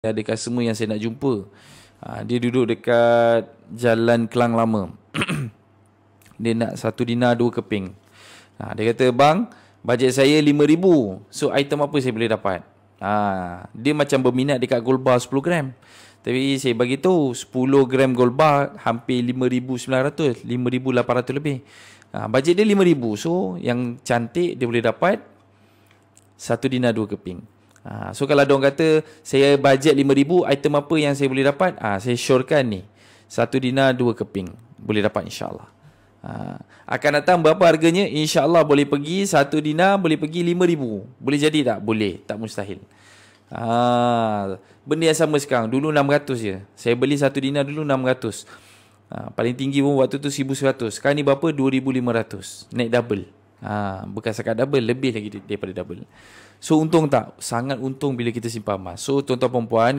ada customer yang saya nak jumpa. Dia duduk dekat Jalan Kelang Lama. Dia nak 1 dinar 2 keping. Dia kata, bang, bajet saya RM5,000. So item apa saya boleh dapat? Dia macam berminat dekat gold bar 10 gram. Tapi saya bagi tahu 10 gram gold bar hampir 5,900, 5,800 lebih. Bajet dia RM5,000. So yang cantik dia boleh dapat 1 dinar 2 keping. So kalau diorang kata saya bajet RM5,000, item apa yang saya boleh dapat? Saya syorkan ni 1 dinar 2 keping boleh dapat, insyaAllah. Akan datang berapa harganya? InsyaAllah boleh pergi 1 dinar, boleh pergi RM5,000. Boleh jadi tak? Boleh, tak mustahil. Benda yang sama sekarang. Dulu 600 je. Saya beli 1 dinar dulu 600. Paling tinggi pun waktu tu 1,100. Sekarang ni berapa? 2,500. Naik double. Bukan sekat double, lebih lagi daripada double. So untung tak? Sangat untung bila kita simpan emas. So tuan-tuan perempuan,